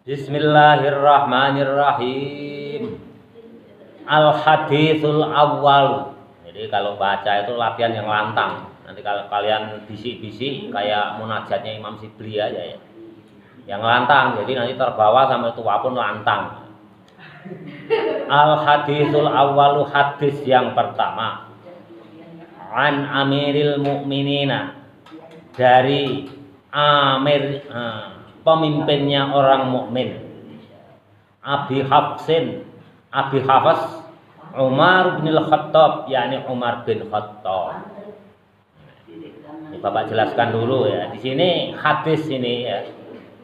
Bismillahirrahmanirrahim. Al-haditsul awwal. Jadi kalau baca itu latihan yang lantang. Nanti kalau kalian bisik-bisik kayak munajatnya Imam Sibli aja ya. Yang lantang. Jadi nanti terbawa sampai tua pun lantang. Al-haditsul awwalu, hadis yang pertama. An Amiril Mukminina, dari Amir, pemimpinnya orang mukmin, Abi Hafsin, Abi Hafs Umar bin Khattab, yakni Umar bin Khattab. Ini Bapak jelaskan dulu ya. Di sini hadis ini ya,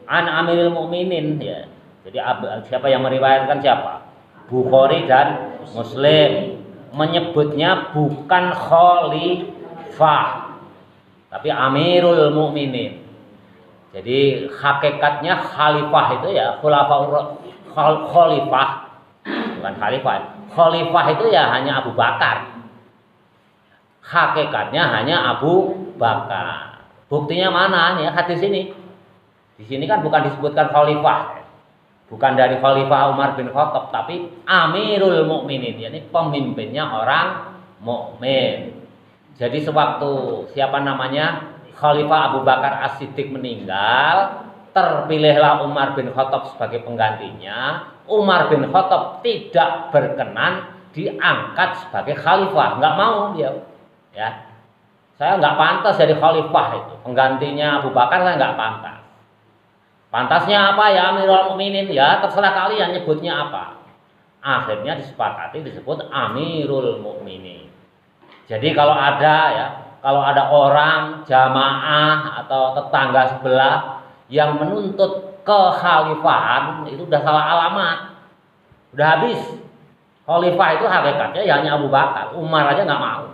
An Amiril Mukminin ya. Jadi siapa yang meriwayatkan siapa? Bukhari dan Muslim. Menyebutnya bukan khalifah, tapi Amirul Mukminin. Jadi hakikatnya khalifah itu ya khalifah, bukan khalifah. Khalifah itu ya hanya Abu Bakar. Hakikatnya hanya Abu Bakar. Buktinya mana nih hadis ini? Di sini kan bukan disebutkan khalifah. Bukan dari Khalifah Umar bin Khattab, tapi Amirul Mukminin, yakni pemimpinnya orang mukmin. Jadi sewaktu siapa namanya Khalifah Abu Bakar As-Siddiq meninggal, terpilihlah Umar bin Khattab sebagai penggantinya. Umar bin Khattab tidak berkenan diangkat sebagai khalifah, nggak mau dia. Ya, saya nggak pantas jadi khalifah itu, penggantinya Abu Bakar saya nggak pantas. Pantasnya apa ya Amirul Mukminin? Ya terserah kalian nyebutnya apa. Akhirnya disepakati disebut Amirul Mukminin. Jadi kalau ada orang jamaah atau tetangga sebelah yang menuntut kekhalifahan, itu udah salah alamat. Udah habis. Khalifah itu hakikatnya ya hanya Abu Bakar. Umar aja nggak mau.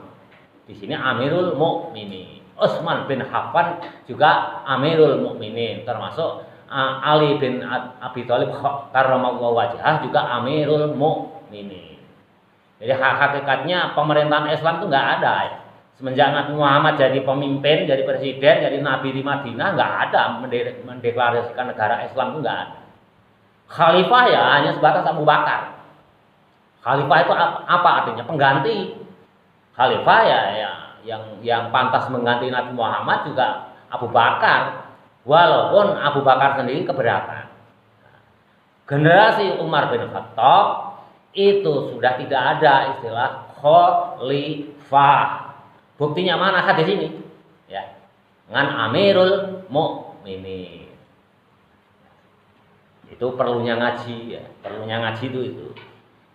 Di sini Amirul Mukminin. Utsman bin Affan juga Amirul Mukminin, termasuk Ali bin Abi Thalib karramallahu wajhah juga Amirul Mukminin. Jadi hakikatnya pemerintahan Islam itu nggak ada ya. Semenjak Nabi Muhammad jadi pemimpin, jadi presiden, jadi nabi di Madinah, nggak ada mendeklarasikan negara Islam, itu nggak ada. Khalifah ya hanya sebatas Abu Bakar. Khalifah itu apa artinya? Pengganti. Khalifah ya yang pantas mengganti Nabi Muhammad juga Abu Bakar. Walaupun Abu Bakar sendiri keberatan. Generasi Umar bin Khattab itu sudah tidak ada istilah khalifah. Buktinya mana hadis ini? Ya, dengan Amirul Mukminin. Itu perlunya ngaji ya, perlunya ngaji itu.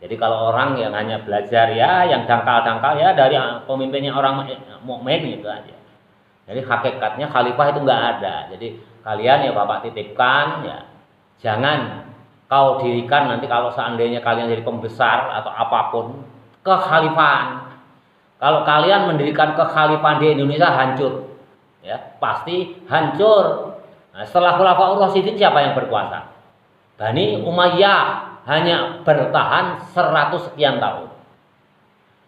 Jadi kalau orang yang hanya belajar ya, yang dangkal-dangkal ya dari pemimpinnya orang mukmin itu aja. Jadi hakikatnya khalifah itu nggak ada. Jadi kalian ya Bapak titipkan ya, jangan kau dirikan nanti kalau seandainya kalian jadi pembesar atau apapun kekhalifahan. Kalau kalian mendirikan kekhalifahan di Indonesia hancur, ya pasti hancur. Nah, setelah Khulafaur Rasyidin siapa yang berkuasa? Bani Umayyah hanya bertahan 100 sekian tahun.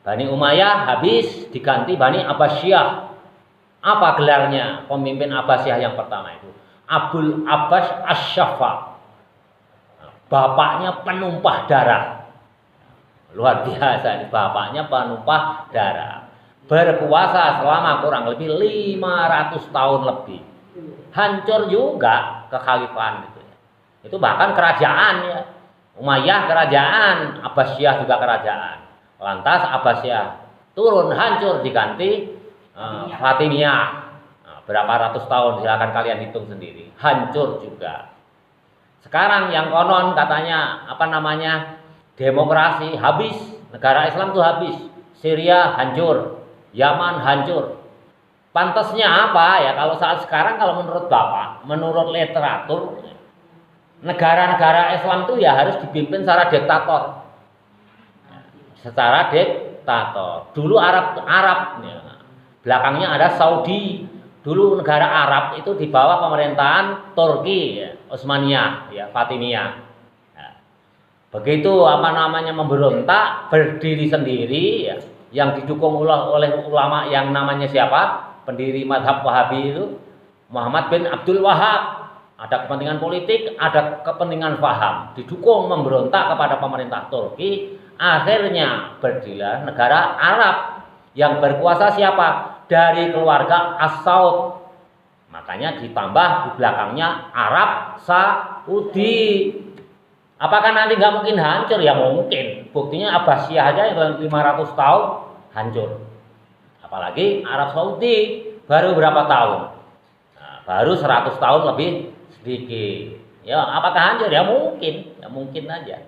Bani Umayyah habis diganti Bani Abbasiyah. Apa gelarnya pemimpin Abbasiyah yang pertama itu? Abul Abbas Asy-Syafa. Bapaknya penumpah darah. Luar biasa, bapaknya penumpah darah. Berkuasa selama kurang lebih 500 tahun lebih. Hancur juga kekhalifahan itu. Itu bahkan kerajaan ya. Umayyah kerajaan, Abbasiyah juga kerajaan. Lantas Abbasiyah turun hancur diganti Fatimiyah. Berapa ratus tahun silakan kalian hitung sendiri. Hancur juga. Sekarang yang konon katanya demokrasi habis, negara Islam itu habis. Syria hancur, Yaman hancur. Pantasnya apa ya kalau saat sekarang kalau menurut Bapak, menurut literatur, negara-negara Islam itu ya harus dipimpin secara diktator. Secara diktator. Dulu Arab ya. Belakangnya ada Saudi. Dulu negara Arab itu di bawah pemerintahan Turki, ya, Utsmaniyah, ya, Fatimiyah. Ya. Begitu memberontak, berdiri sendiri, ya, yang didukung oleh ulama yang namanya siapa? Pendiri mazhab Wahabi itu Muhammad bin Abdul Wahab. Ada kepentingan politik, ada kepentingan paham, didukung memberontak kepada pemerintah Turki. Akhirnya berdirilah negara Arab yang berkuasa siapa? Dari keluarga As-Saud. Makanya ditambah di belakangnya Arab Saudi. Apakah nanti nggak mungkin hancur? Ya mungkin. Buktinya Abbasiyah aja yang 500 tahun hancur. Apalagi Arab Saudi baru berapa tahun? Nah, baru 100 tahun lebih sedikit. Ya, apakah hancur? Ya mungkin aja.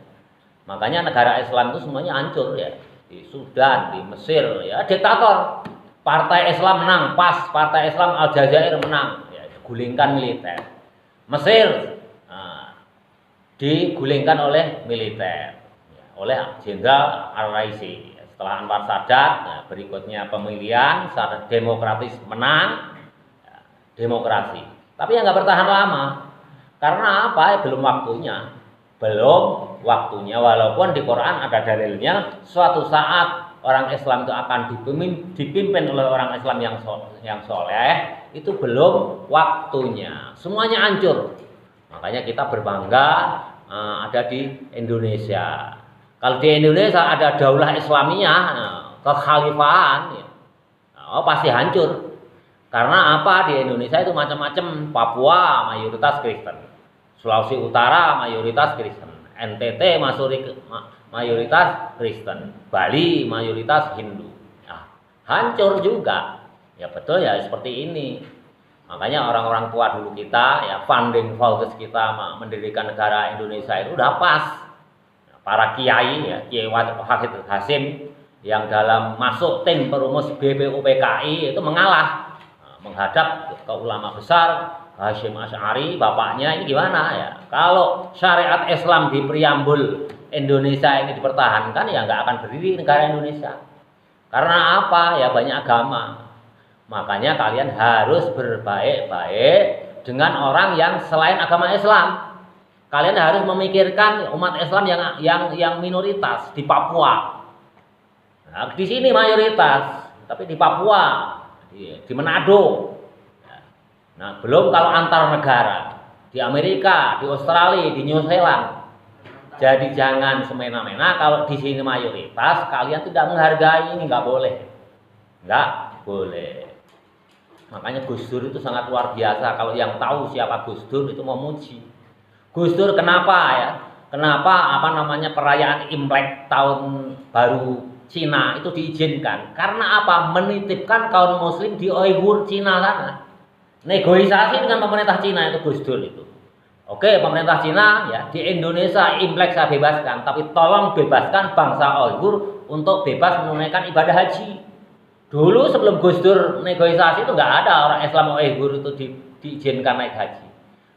Makanya negara Islam itu semuanya hancur ya. Di Sudan, di Mesir, ya diktator. Partai Islam menang, pas Partai Islam Aljazair menang, ya digulingkan militer. Mesir digulingkan oleh militer, ya, oleh Jenderal Al-Raisi. Setelah Anwar Sadat, nah, berikutnya pemilihan secara demokratis menang, ya, demokrasi. Tapi yang nggak bertahan lama, karena apa? Ya, belum waktunya. Walaupun di Quran ada dalilnya, suatu saat orang Islam itu akan dipimpin oleh orang Islam yang soleh, itu belum waktunya. Semuanya hancur. Makanya kita berbangga ada di Indonesia. Kalau di Indonesia ada daulah Islamiyah, kekhalifahan, ya, pasti hancur. Karena apa? Di Indonesia itu macam-macam. Papua mayoritas Kristen, Sulawesi Utara mayoritas Kristen, NTT mayoritas Kristen, Bali mayoritas Hindu. Nah, hancur juga. Ya betul ya, seperti ini. Makanya orang-orang tua dulu kita, ya founding fathers kita mendirikan negara Indonesia itu udah pas. Para kiai, ya Kiai Wahid Hasim yang dalam masuk tim perumus BPUPKI itu mengalah, menghadap ke ulama besar Hasyim Asy'ari, bapaknya. Ini gimana ya? Kalau syariat Islam di preambul Indonesia ini dipertahankan, ya nggak akan berdiri negara Indonesia. Karena apa? Ya banyak agama. Makanya kalian harus berbaik-baik dengan orang yang selain agama Islam. Kalian harus memikirkan umat Islam yang minoritas di Papua. Nah, di sini mayoritas, tapi di Papua, di Manado. Nah, belum kalau antar negara, di Amerika, di Australia, di New Zealand. Jadi jangan semena-mena kalau di sini mayoritas, kalian tidak menghargai, ini nggak boleh. Nggak boleh. Makanya Gus Dur itu sangat luar biasa. Kalau yang tahu siapa Gus Dur itu memuji. Gus Dur kenapa ya? Kenapa perayaan Imlek tahun baru Cina itu diizinkan? Karena apa? Menitipkan kaum muslim di Uighur Cina sana. Negosiasi dengan pemerintah Cina itu Gus Dur itu. Oke, pemerintah Cina ya di Indonesia Imlek saya bebaskan, tapi tolong bebaskan bangsa Uighur untuk bebas menunaikan ibadah haji. Dulu sebelum Gus Dur negosiasi itu nggak ada orang Islam Uighur itu diizinkan naik haji.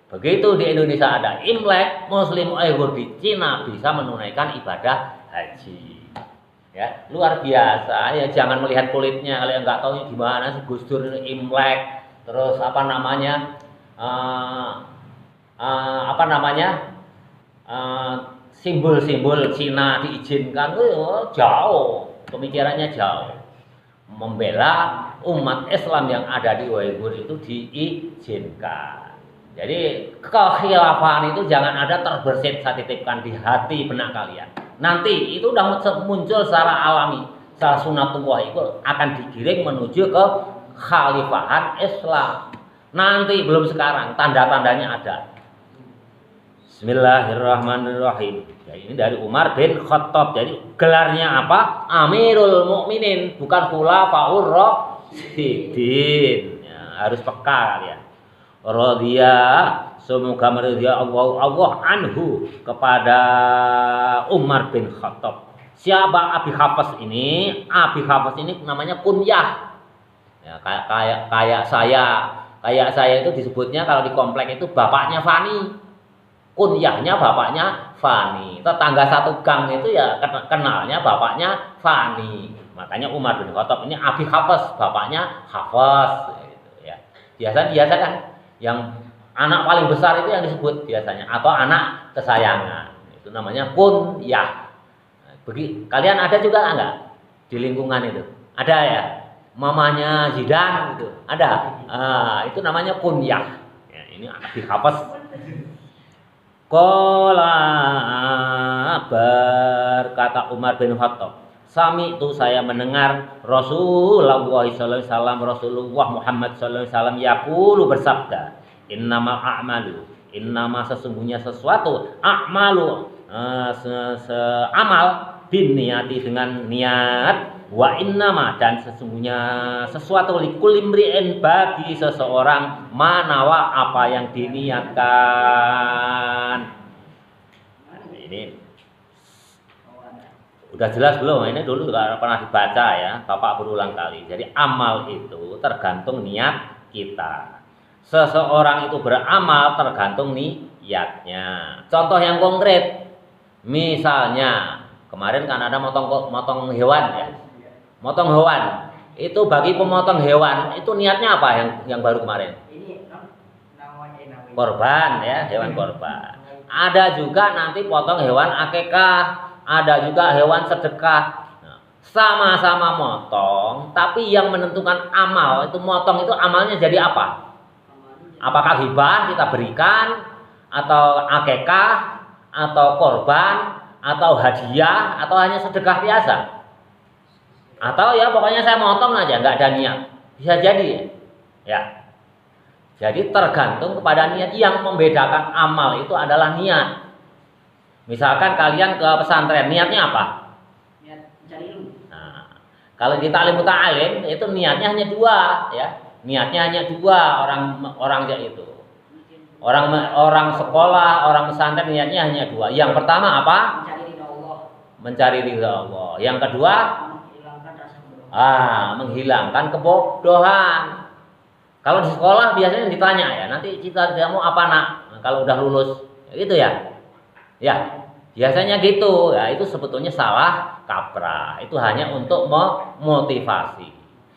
Begitu di Indonesia ada Imlek, Muslim Uighur di Cina bisa menunaikan ibadah haji. Ya, luar biasa. Ya jangan melihat kulitnya, kalau yang nggak tahu gimana sih Gus Dur Imlek, terus simbol-simbol Cina diizinkan, jauh, pemikirannya jauh. Membela umat Islam yang ada di Uighur itu diizinkan. Jadi kekhilafahan itu jangan ada terbersit, saya titipkan di hati benak kalian. Nanti itu udah muncul secara alami, secara sunatullah itu akan digiring menuju ke khalifahan Islam. Nanti belum sekarang, tanda-tandanya ada. Bismillahirrahmanirrahim. Ya, ini dari Umar bin Khattab. Jadi gelarnya apa? Amirul Mukminin, bukan Khulafaur Rasyidin. Ya, harus peka kalian. Radhiya, semoga meridhia Allah anhu kepada Umar bin Khattab. Siapa Abi Hafs ini? Abi Hafs ini namanya kunyah. Ya, kayak saya itu disebutnya kalau di komplek itu bapaknya Fani. Kunyahnya bapaknya Fani. Tetangga satu gang itu ya kenalnya bapaknya Fani. Makanya Umar bin Khattab ini Abi Hafs, bapaknya Hafs gitu ya. Biasa kan yang anak paling besar itu yang disebut biasanya, atau anak kesayangan, itu namanya kunyah. Kalian ada juga enggak di lingkungan itu? Ada ya, mamanya Zidan gitu, ada. Itu namanya kunyah. Ya, ini Abi Hafs Qala, berkata Umar bin Khattab, sami itu saya mendengar Rasulullah sallallahu alaihi wasallam, Rasulullah Muhammad sallallahu alaihi wasallam yaqulu bersabda, innamal a'malu, innama sesungguhnya sesuatu, a'malu amal bin niati dengan niat, wa innama dan sesungguhnya sesuatu likul imri'in bagi seseorang manawa apa yang diniatkan. Ini udah jelas belum? Ini dulu pernah dibaca ya, Bapak berulang kali. Jadi amal itu tergantung niat kita. Seseorang itu beramal tergantung niatnya. Contoh yang konkret, misalnya kemarin kan ada motong hewan ya, motong hewan. Itu bagi pemotong hewan itu niatnya apa yang baru kemarin? Korban ya, hewan korban. Ada juga nanti potong hewan akekah, ada juga hewan sedekah. Sama-sama motong, tapi yang menentukan amal itu motong itu amalnya jadi apa? Apakah hibah kita berikan, atau akekah, atau korban, atau hadiah, atau hanya sedekah biasa? Atau ya pokoknya saya motong aja, nggak ada niat. Bisa jadi ya. Jadi tergantung kepada niat. Yang membedakan amal itu adalah niat. Misalkan kalian ke pesantren, niatnya apa? Niat mencari ilmu. Nah, kalau di ta'lim muta'alim itu niatnya hanya dua, ya. Niatnya hanya dua orang itu. Orang sekolah, orang pesantren niatnya hanya dua. Yang pertama apa? Mencari ridha Allah. Mencari ridha Allah. Yang kedua, menghilangkan rasa kebodohan. Menghilangkan kebodohan. Kalau di sekolah biasanya ditanya ya, nanti cita-citamu apa nak? Nah, kalau udah lulus, gitu ya. Ya, biasanya gitu. Ya, itu sebetulnya salah kaprah. Itu hanya untuk memotivasi.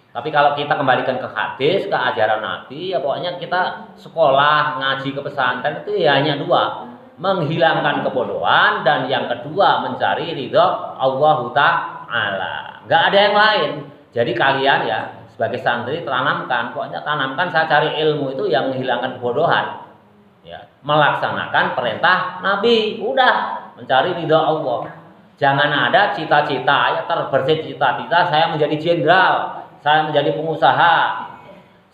Tapi kalau kita kembalikan ke hadis, ke ajaran Nabi, ya pokoknya kita sekolah, ngaji ke pesantren itu ya hanya dua. Menghilangkan kebodohan dan yang kedua mencari ridha Allah Ta'ala. Nggak ada yang lain. Jadi kalian ya sebagai santri tanamkan, pokoknya tanamkan saya cari ilmu itu yang menghilangkan kebodohan. Ya, melaksanakan perintah Nabi, udah mencari ridha Allah. Jangan ada cita-cita ya terbersit cita-cita saya menjadi jenderal, saya menjadi pengusaha,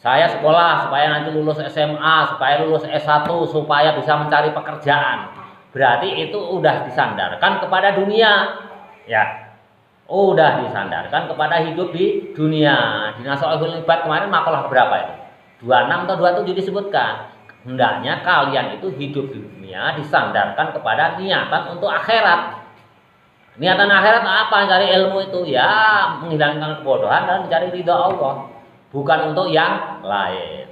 saya sekolah supaya nanti lulus SMA, supaya lulus S1, supaya bisa mencari pekerjaan. Berarti itu udah disandarkan kepada dunia. Ya. Udah disandarkan kepada hidup di dunia. Di Nasoihul Ibad kemarin makalah berapa itu? 26 atau 27 disebutkan. Hendaknya kalian itu hidup di dunia disandarkan kepada niatan untuk akhirat. Niatan akhirat apa? Cari ilmu itu ya menghilangkan kebodohan dan mencari ridha Allah. Bukan untuk yang lain.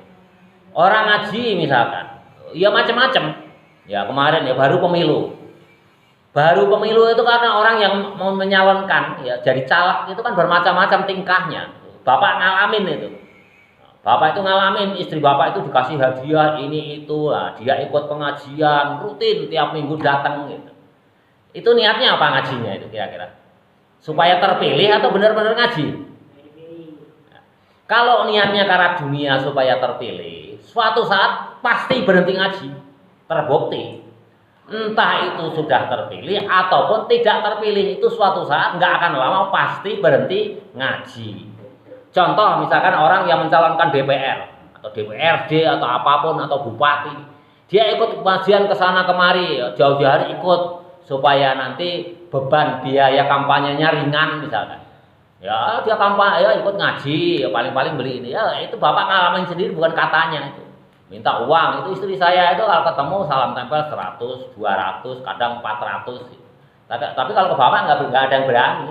Orang ngaji misalkan, ya macam-macam. Ya kemarin ya baru pemilu. Baru pemilu itu karena orang yang mau menyalonkan ya jadi caleg itu kan bermacam-macam tingkahnya. Bapak ngalamin itu. Bapak itu ngalamin, istri bapak itu dikasih hadiah ini itu, lah dia ikut pengajian rutin tiap minggu datang gitu. Itu niatnya apa ngajinya itu kira-kira? Supaya terpilih atau benar-benar ngaji? Kalau niatnya karena dunia supaya terpilih, suatu saat pasti berhenti ngaji. Terbukti. Entah itu sudah terpilih ataupun tidak terpilih, itu suatu saat nggak akan lama pasti berhenti ngaji. Contoh misalkan orang yang mencalonkan DPR atau DPRD atau apapun atau bupati, dia ikut pengajian ke sana kemari, jauh-jauh hari ikut supaya nanti beban biaya kampanyenya ringan misalkan. Ya dia kampanye, ya ikut ngaji, ya paling-paling beli ini. Ya itu bapak ngalamin sendiri, bukan katanya itu. Minta uang, itu istri saya itu kalau ketemu salam tempel 100, 200, kadang 400. Tapi kalau ke bapak nggak ada yang berani.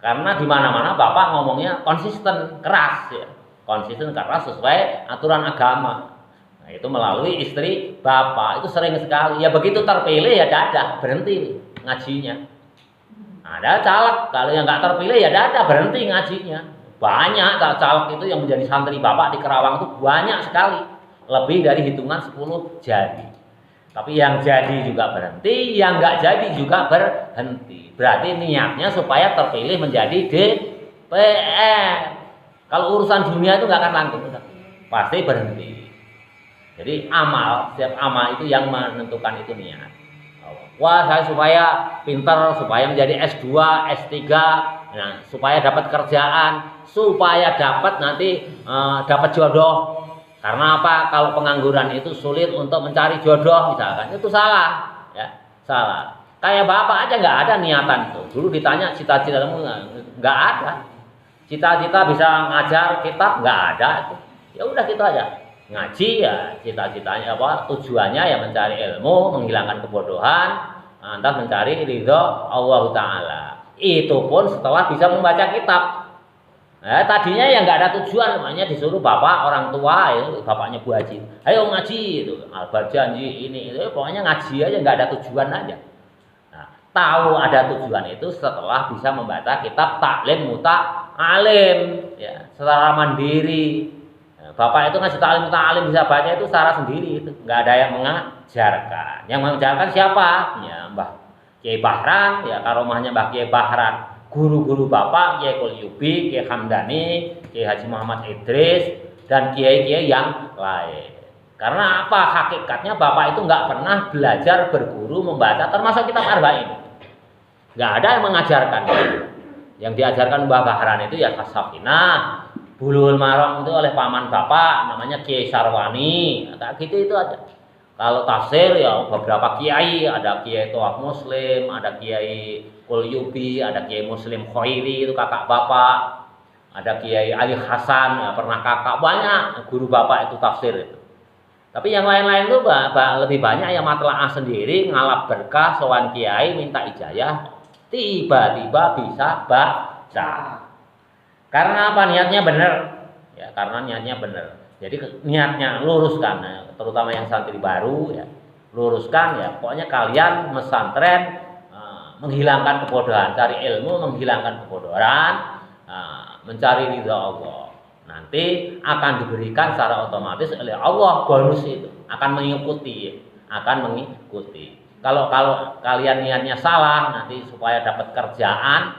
Karena di mana-mana bapak ngomongnya konsisten, keras ya. Konsisten keras sesuai aturan agama. Nah, itu melalui istri bapak, itu sering sekali. Ya begitu terpilih ya dadah, berhenti ngajinya. Ada caleg, kalau yang nggak terpilih ya dadah, berhenti ngajinya. Banyak caleg itu yang menjadi santri bapak di Kerawang itu banyak sekali. Lebih dari hitungan 10 jari. Tapi yang jadi juga berhenti, yang nggak jadi juga berhenti. Berarti niatnya supaya terpilih menjadi DPR. Kalau urusan dunia itu nggak akan langgeng, pasti berhenti. Jadi amal, setiap amal itu yang menentukan itu niat. Wah, saya supaya pinter, supaya menjadi S2, S3, nah, supaya dapat kerjaan, supaya dapat nanti dapat jodoh. Karena apa? Kalau pengangguran itu sulit untuk mencari jodoh misalkan, itu salah, ya, salah. Kayak bapak aja nggak ada niatan itu. Dulu ditanya cita-citamu nggak ada. Cita-cita bisa ngajar kitab nggak ada itu. Ya udah gitu aja. Ngaji ya cita-citanya apa? Tujuannya ya mencari ilmu, menghilangkan kebodohan, entah mencari ridho Allah Ta'ala. Itu pun setelah bisa membaca kitab. Tadinya ya nggak ada tujuan, makanya disuruh bapak orang tua, ya, bapaknya Bu Haji, ayo ngaji itu, Albar janji ini, itu, pokoknya ngaji aja nggak ada tujuan aja. Nah, tahu ada tujuan itu setelah bisa membaca kitab taklim muta alim, ya, secara mandiri. Bapak itu ngasih taklim muta alim bisa baca itu secara sendiri, itu nggak ada yang mengajarkan. Yang mengajarkan siapa? Ya Mbah Kiai Bahran, ya karomahnya Mbah Kiai Bahran. Guru-guru bapak Kiai Qulyubi, Kiai Hamdani, Kiai Haji Muhammad Idris, dan kiai-kiai yang lain. Karena apa? Hakikatnya bapak itu nggak pernah belajar berguru membaca, termasuk kitab Arba'in. Nggak ada yang mengajarkan. Yang diajarkan Mbah Bahran itu ya Safinah, Bulughul Maram itu oleh paman bapak, namanya Kiai Sarwani, kayak gitu itu aja. Kalau tafsir ya beberapa kiai, ada Kiai Tohab Muslim, ada Kiai Qulyubi, ada Kiai Muslim Khairi itu kakak bapak, ada Kiai Ali Hasan, ya, pernah kakak, banyak guru bapak itu tafsir itu. Tapi yang lain-lain itu lebih banyak yang matlaah sendiri, ngalap berkah, sowan kiai minta ijazah, tiba-tiba bisa baca. Karena apa? Niatnya benar, ya karena niatnya benar. Jadi niatnya luruskan, ya, terutama yang santri baru ya, luruskan ya. Pokoknya kalian mesantren menghilangkan kebodohan, cari ilmu menghilangkan kebodohan, mencari ridha Allah. Nanti akan diberikan secara otomatis oleh Allah bonus itu, akan mengikuti, akan mengikuti. Kalau kalian niatnya salah, nanti supaya dapat kerjaan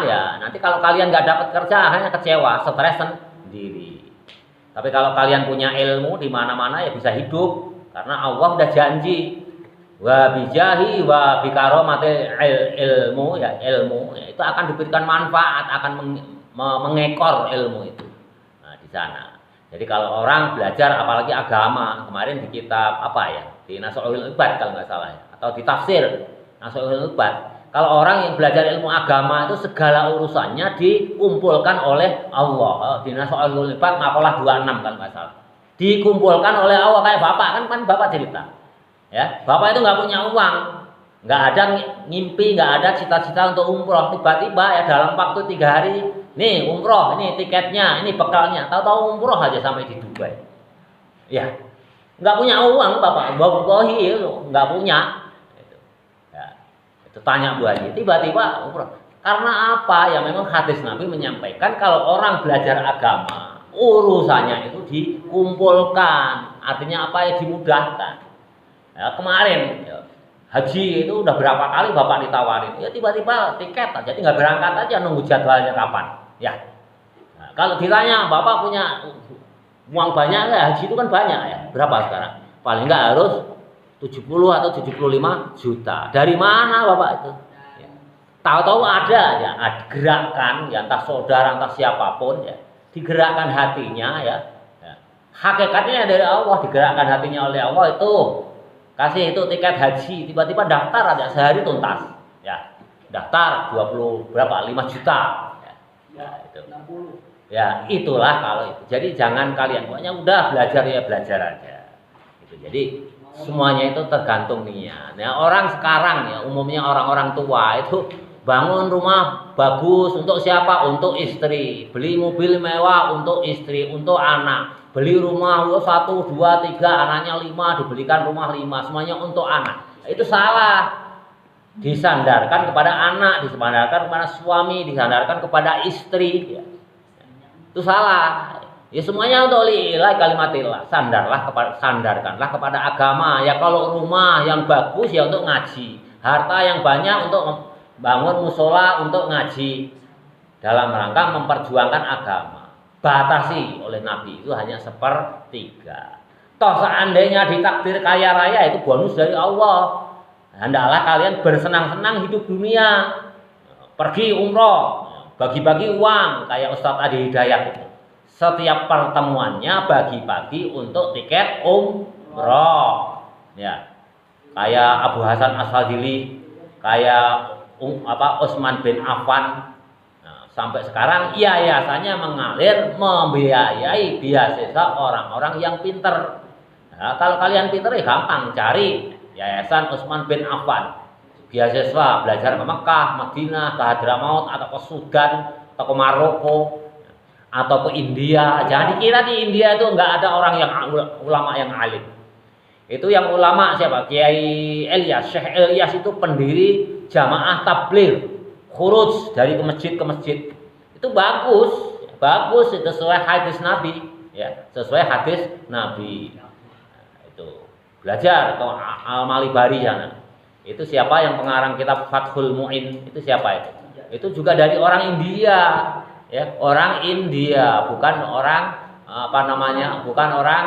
ya. Nanti kalau kalian nggak dapat kerjaan, hanya kecewa, stres sendiri. Tapi kalau kalian punya ilmu di mana-mana ya bisa hidup, karena Allah udah janji wa bijahi wa bikaromati ilmu ya, ilmu ya, itu akan diberikan manfaat, akan mengekor ilmu itu. Nah, di sana. Jadi kalau orang belajar apalagi agama, kemarin di kitab apa ya, di Nasuhul Ibad kalau nggak salah ya, atau di tafsir Nasuhul Ibad. Kalau orang yang belajar ilmu agama itu segala urusannya dikumpulkan oleh Allah. Di Nasuhul Ibad makalah 26 kalau nggak salah. Dikumpulkan oleh Allah, kayak bapak kan bapak cerita. Ya, bapak itu nggak punya uang, nggak ada ngimpi, nggak ada cita-cita untuk umroh. Tiba-tiba ya dalam waktu 3 hari, nih umroh, ini tiketnya, ini bekalnya. Tahu-tahu umroh aja sampai di Dubai. Ya, nggak punya uang bapak, wallahi nggak punya. Itu tanya Bu Haji, tiba-tiba umroh. Karena apa? Ya memang hadis Nabi menyampaikan kalau orang belajar agama, urusannya itu dikumpulkan. Artinya apa? Ya dimudahkan. Ya, kemarin ya, haji itu udah berapa kali bapak ditawarin, ya tiba-tiba tiket aja, tinggal berangkat aja, nunggu jadwalnya kapan. Ya, nah, kalau ditanya bapak punya uang banyak ya, haji itu kan banyak ya, berapa sekarang? Paling nggak harus 70 atau 75 juta. Dari mana bapak itu? Ya. Tahu-tahu ada aja, gerakan ya, entah saudara entah siapapun ya, digerakkan hatinya ya. Ya. Hakikatnya dari Allah, digerakkan hatinya oleh Allah itu. Kasih itu tiket haji, tiba-tiba daftar aja sehari tuntas. Ya, daftar 20 berapa? 5 juta. Ya, itu. Ya, itulah kalau itu. Jadi jangan kalian pokoknya udah belajar ya belajar aja. Gitu. Jadi semuanya itu tergantung niat. Ya, orang sekarang ya umumnya orang-orang tua itu bangun rumah bagus untuk siapa? Untuk istri. Beli mobil mewah untuk istri, untuk anak. Beli rumah 1, 2, 3, anaknya 5, dibelikan rumah 5, semuanya untuk anak. Itu salah. Disandarkan kepada anak, disandarkan kepada suami, disandarkan kepada istri. Ya. Itu salah. Ya semuanya untuk lillahi kalimatillah. Sandarkanlah kepada agama. Ya kalau rumah yang bagus ya untuk ngaji. Harta yang banyak untuk bangun musola untuk ngaji. Dalam rangka memperjuangkan agama. Batasi oleh Nabi itu hanya 1/3. Toh seandainya ditakdir kaya raya itu bonus dari Allah. Hendaklah kalian bersenang-senang hidup dunia. Pergi umroh, bagi-bagi uang kayak Ustadz Adi Hidayat itu. Setiap pertemuannya bagi-bagi untuk tiket umroh. Ya. Kayak Abu Hasan Asyadzili, kayak Utsman bin Affan. Nah, sampai sekarang yayasannya mengalir membiayai beasiswa orang-orang yang pinter. Nah, kalau kalian pinter ya gampang cari Yayasan Utsman bin Affan. Beasiswa belajar ke Mekah, Madinah, ke Hadramaut atau ke Sudan atau ke Maroko atau ke India. Jangan dikira di India itu enggak ada orang yang ulama yang alim. Itu yang ulama siapa? Kiai Ilyas, Syekh Ilyas itu pendiri jamaah tabligh, khuruj dari masjid ke masjid. Itu bagus, bagus itu sesuai hadis Nabi, ya, sesuai hadis Nabi. Itu belajar atau Al-Malibari sana. Itu siapa yang pengarang kitab Fathul Mu'in? Itu siapa itu? Itu juga dari orang India, ya, orang India, bukan orang bukan orang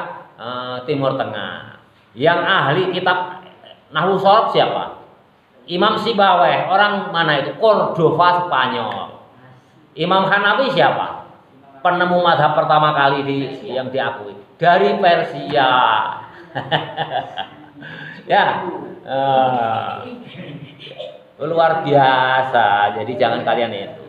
Timur Tengah. Yang ahli kitab Nahwu Shoroh siapa? Imam Sibawayh, orang mana itu? Cordova, Spanyol. Imam Hanafi siapa? Penemu mazhab pertama kali yang diakui dari Persia. Ya, luar biasa. Jadi jangan kalian itu.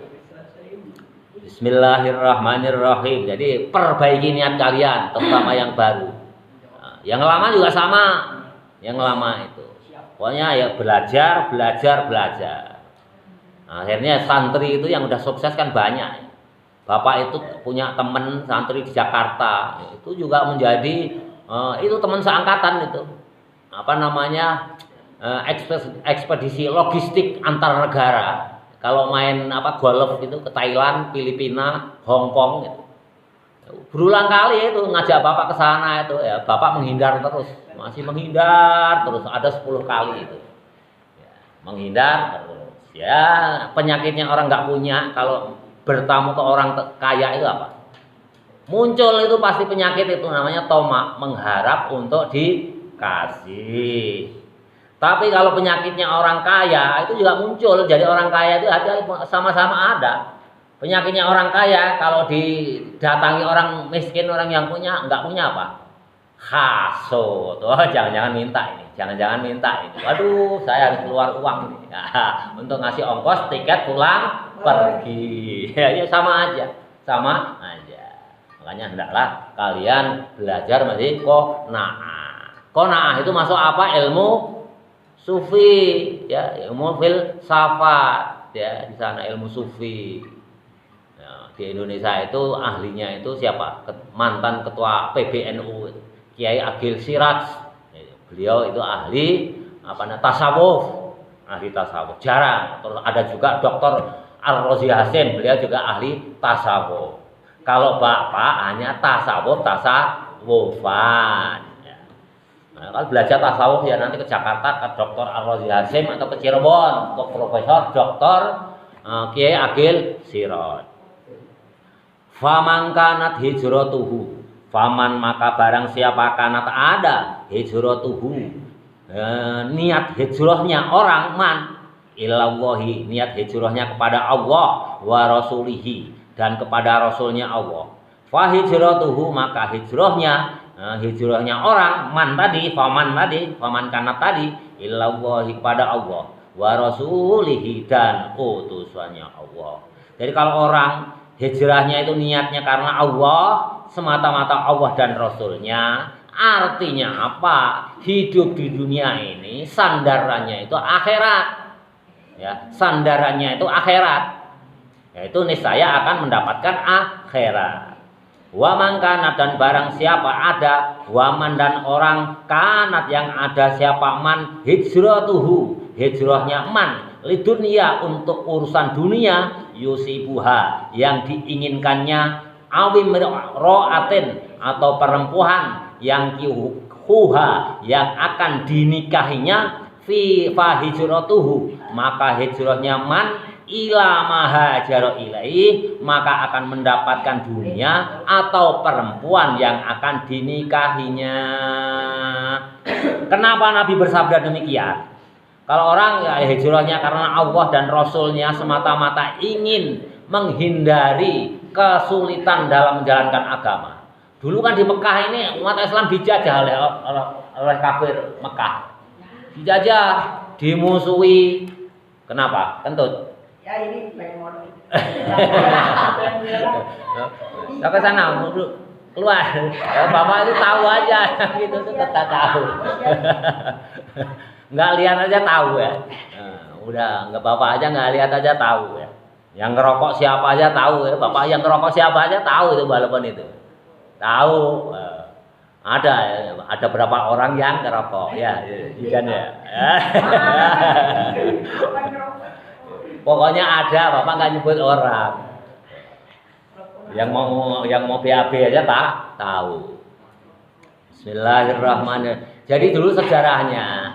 Bismillahirrahmanirrahim. Jadi perbaiki niat kalian, terutama yang baru. Yang lama juga sama, yang lama itu. Pokoknya ya belajar. Akhirnya santri itu yang udah sukses kan banyak. Bapak itu punya teman santri di Jakarta, itu juga menjadi itu teman seangkatan itu. Ekspedisi logistik antar negara. Kalau main golf itu ke Thailand, Filipina, Hong Kong gitu. Berulang kali itu ngajak bapak ke sana itu ya, bapak menghindar terus, masih menghindar terus, ada 10 kali itu ya, menghindar terus ya. Penyakitnya orang nggak punya kalau bertamu ke orang kaya itu apa? Muncul itu pasti penyakit itu namanya tomak, mengharap untuk dikasih. Tapi kalau penyakitnya orang kaya itu juga muncul, jadi orang kaya itu sama-sama ada. Penyakitnya orang kaya kalau didatangi orang miskin, orang yang nggak punya apa? Hasut. Oh, jangan-jangan minta ini. Jangan-jangan minta ini. Waduh, saya harus keluar uang ini. Nah, untuk ngasih ongkos tiket pulang pergi. Ya, sama aja. Sama aja. Makanya hendaklah kalian belajar masih qanaah. Qanaah itu masuk apa? Ilmu sufi, ya, ilmu filsafat, ya, di sana ilmu sufi. Di Indonesia itu ahlinya itu siapa? Mantan ketua PBNU Kiai Agil Siraj. Beliau itu ahli tasawuf, ahli tasawuf. Jarang. Terus ada juga Dr. Ar-Razi Hasim, beliau juga ahli tasawuf. Kalau bapak hanya tasawufan. Nah, kalau belajar tasawuf ya nanti ke Jakarta ke Dr. Ar-Razi Hasim atau ke Cirebon ke Profesor Dr. Kiai Agil Siraj. Faman kanat hijratuhu, faman maka barang siapa kanat ada hijratuhu, niat hijrahnya orang man ilallahi, niat hijrahnya kepada Allah wa rasulihi, dan kepada rasulnya Allah. Fa hijratuhu, maka hijrahnya orang man tadi, faman kanat tadi ilallahi, kepada Allah wa rasulihi, dan utusannya Allah. Jadi kalau orang hijrahnya itu niatnya karena Allah, semata-mata Allah dan Rasulnya, artinya apa? Hidup di dunia ini sandarannya itu akhirat, ya, sandarannya itu akhirat, yaitu niscaya akan mendapatkan akhirat. Waman kanat, dan barang siapa ada, waman dan orang kanat yang ada siapa man hijratuhu, hijrahnya man lidunia, untuk urusan dunia, yusibuha, yang diinginkannya, awim ro'atin, atau perempuan yang kihuha, yang akan dinikahinya, fi fa hijratuhu, maka hijrahnya man ila mahajaro ilaih, maka akan mendapatkan dunia atau perempuan yang akan dinikahinya. Kenapa Nabi bersabda demikian? Kalau orang ya hijrahnya karena Allah dan Rasulnya semata-mata ingin menghindari kesulitan dalam menjalankan agama. Dulu kan di Mekah ini umat Islam dijajah oleh kafir Mekah. Dijajah, dimusuhi. Kenapa? Kentut. Ya ini memang. Sampai sana, keluar. Bapak itu tahu aja, gitu tuh kita tahu. Nggak lihat aja tahu ya. Udah nggak bapak aja nggak lihat aja tahu ya. Yang ngerokok siapa aja tahu ya. Bapak yang ngerokok siapa aja tahu itu walaupun itu. Tahu. Ada berapa orang yang ngerokok ya, ikan ya. Pokoknya ada, bapak nggak nyebut orang. Yang mau BAB aja tak tahu. Bismillahirrahmanirrahim. Jadi dulu sejarahnya.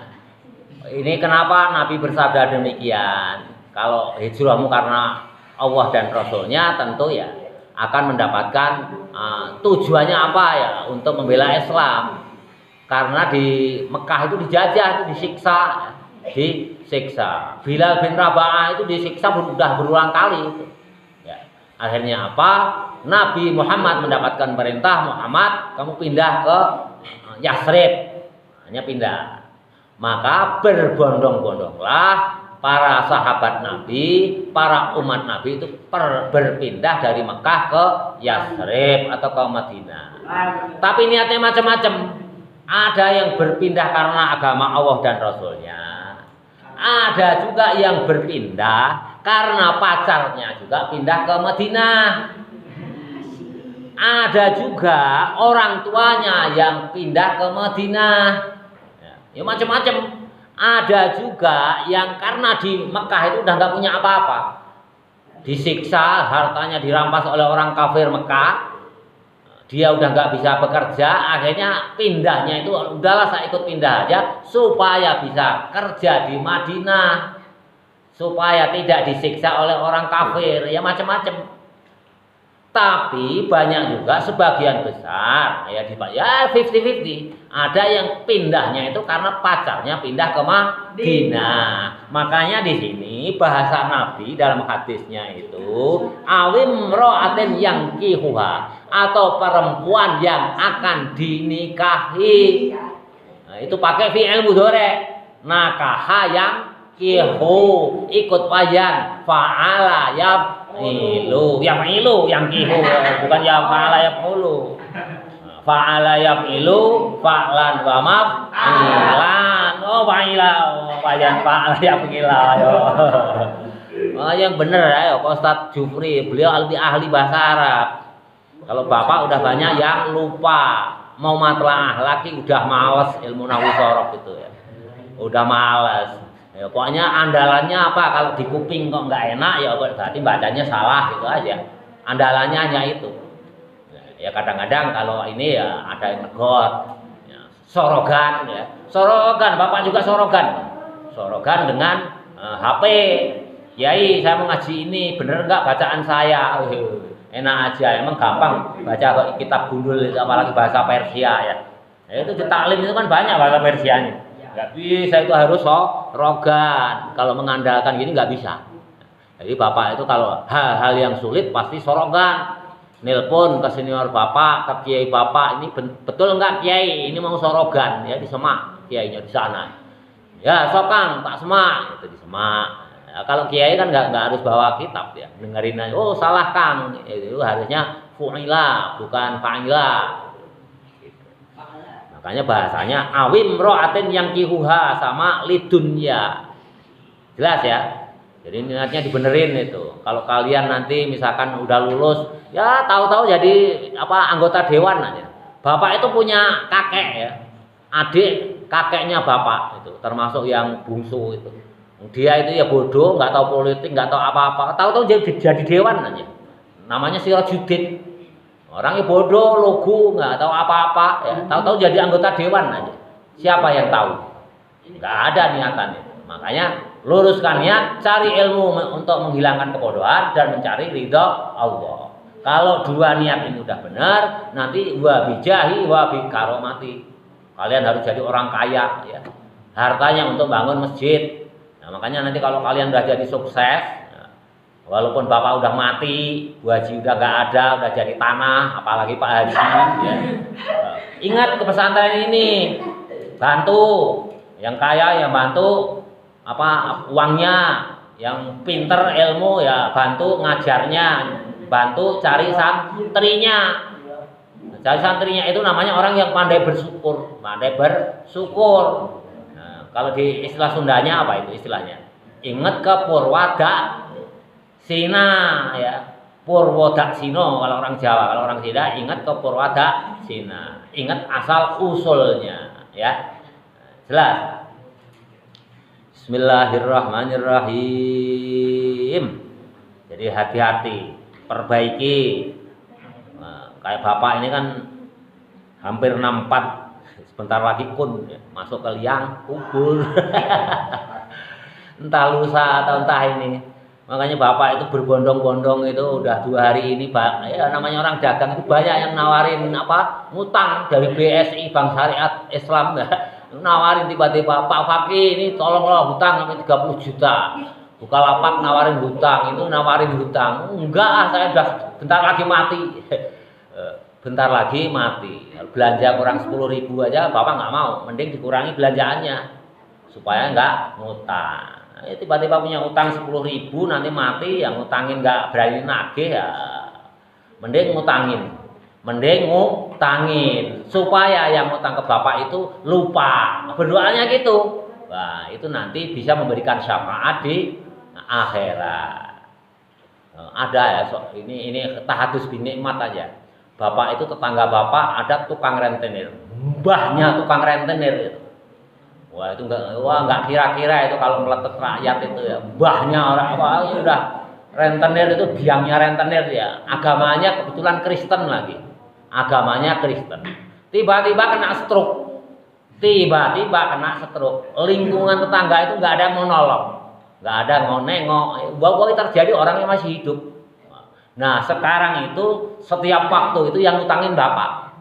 Ini kenapa Nabi bersabda demikian? Kalau hijrahmu karena Allah dan Rasulnya, tentu ya akan mendapatkan tujuannya apa ya, untuk membela Islam. Karena di Mekah itu dijajah, itu disiksa. Bilal bin Rabah itu disiksa sudah berulang kali itu. Ya. Akhirnya apa? Nabi Muhammad mendapatkan perintah, Muhammad kamu pindah ke Yasrib. Hanya pindah. Maka berbondong-bondonglah para sahabat Nabi, para umat Nabi itu berpindah dari Mekah ke Yasrib atau ke Madinah. Tapi niatnya macam-macam. Ada yang berpindah karena agama Allah dan Rasulnya. Ada juga yang berpindah karena pacarnya juga pindah ke Madinah. Ada juga orang tuanya yang pindah ke Madinah. Ya macam-macam. Ada juga yang karena di Mekah itu udah nggak punya apa-apa, disiksa, hartanya dirampas oleh orang kafir Mekah, dia udah nggak bisa bekerja, akhirnya pindahnya itu udahlah saya ikut pindah aja supaya bisa kerja di Madinah, supaya tidak disiksa oleh orang kafir, ya macam-macam. Tapi banyak juga sebagian besar ya 50-50. Ada yang pindahnya itu karena pacarnya pindah ke Madinah. Makanya di sini bahasa Nabi dalam hadisnya itu awim ro'atin yang kihuha, atau perempuan yang akan dinikahi. Nah, itu pakai fi'il mudhari'. Nakaha yang kihu, ikut wayan, fa'ala yang kihu, bukan ya fa'ala yaf'ulu. Fa'ala yaf'ilu fa'lan wa maf'ilan. Oh fa'ila, wayan fa'ala yaf'ila. Yang bener ya Pak Ustadz Jufri, beliau ahli bahasa Arab. Kalau Bapak udah banyak yang lupa, mau matlaah lagi udah males ilmu nahwu sorof itu ya. Udah males. Ya, pokoknya andalannya apa, kalau di kuping kok nggak enak ya berarti bacanya salah gitu aja. Andalannya hanya itu. Ya kadang-kadang kalau ini ya ada yang negot, ya, sorogan ya. Sorogan, Bapak juga sorogan dengan HP. Kiai saya mau ngaji ini, bener nggak bacaan saya? Enak aja, emang gampang baca kitab gundul apalagi bahasa Persia ya. Itu di taklim itu kan banyak bahasa Persianya. Nggak bisa, itu harus sorogan. Kalau mengandalkan gini nggak bisa. Jadi Bapak itu kalau hal-hal yang sulit pasti sorogan. Nelpon ke senior Bapak, ke kiai Bapak, ini betul nggak kiai? Ini mau sorogan ya, disemak kiainya di sana. Ya sokang, tak semak, itu disemak. Ya, kalau kiai kan nggak harus bawa kitab ya, dengerin aja. Oh salah Kang, itu harusnya fu'ila bukan fa'ila. Makanya bahasanya awim ro'atin yang kihuha sama lidunya. Jelas ya? Jadi niatnya dibenerin itu. Kalau kalian nanti misalkan udah lulus, ya tahu-tahu jadi anggota dewan aja. Bapak itu punya kakek ya. Adik kakeknya Bapak itu, termasuk yang bungsu itu. Dia itu ya bodoh, nggak tahu politik, nggak tahu apa-apa. Tahu-tahu jadi dewan aja. Namanya Sirajuddin. Orangnya bodoh, logo, nggak tahu apa-apa, ya. Tahu-tahu jadi anggota dewan aja. Siapa yang tahu? Nggak ada niatannya. Makanya luruskan niat, cari ilmu untuk menghilangkan kebodohan dan mencari ridha Allah. Kalau dua niat ini udah benar, nanti wa bijahi wa bi karomati. Kalian harus jadi orang kaya ya. Hartanya untuk bangun masjid. Nah, makanya nanti kalau kalian udah jadi sukses, walaupun bapak udah mati, Bu Haji udah gak ada, udah jadi tanah, apalagi Pak Haji ya. Ingat ke pesantren ini, bantu yang kaya yang bantu apa uangnya, yang pinter ilmu ya bantu ngajarnya, bantu cari santrinya. Cari santrinya itu namanya orang yang pandai bersyukur, pandai bersyukur. Nah, kalau di istilah Sundanya apa itu istilahnya? Ingat ke Purwada Sina ya. Purwodak Sino kalau orang Jawa, kalau orang Sunda ingat ke Purwada Sina. Ingat asal usulnya ya. Jelas. Bismillahirrahmanirrahim. Jadi hati-hati, perbaiki. Nah, kayak bapak ini kan hampir 64, sebentar lagi kun ya, masuk ke liang kubur. Entah lusa atau entah ini. Makanya bapak itu berbondong-bondong itu udah 2 hari ini, Pak. Ya namanya orang dagang itu banyak yang nawarin apa? Ngutang dari BSI Bank Syariat Islam ya. Nawarin tiba-tiba, Pak Fakih ini tolonglah hutang sampai 30 juta. Bukalapak nawarin hutang, itu nawarin hutang. Enggak, saya udah bentar lagi mati. Bentar lagi mati. Belanja kurang 10.000 aja bapak nggak mau, mending dikurangi belanjaannya supaya nggak ngutang. Tiba-tiba punya utang 10.000 nanti mati, yang ngutangin nggak berani nagih ya mending ngutangin supaya yang ngutang ke bapak itu lupa, berdoanya gitu. Wah itu nanti bisa memberikan syafaat di akhirat. Ada ya ini tahadus bin nikmat aja. Bapak itu tetangga bapak ada tukang rentenir, mbahnya tukang rentenir. Wah itu enggak kira-kira itu kalau meletet rakyat itu ya. Mbahnya orang apa udah rentenir itu, biangnya rentenir ya. Agamanya kebetulan Kristen lagi. Agamanya Kristen. Tiba-tiba kena stroke. Lingkungan tetangga itu enggak ada yang mau nolong. Enggak ada yang mau nengok. Bahwa terjadi orang yang masih hidup. Nah, sekarang itu setiap waktu itu yang ngutangin bapak.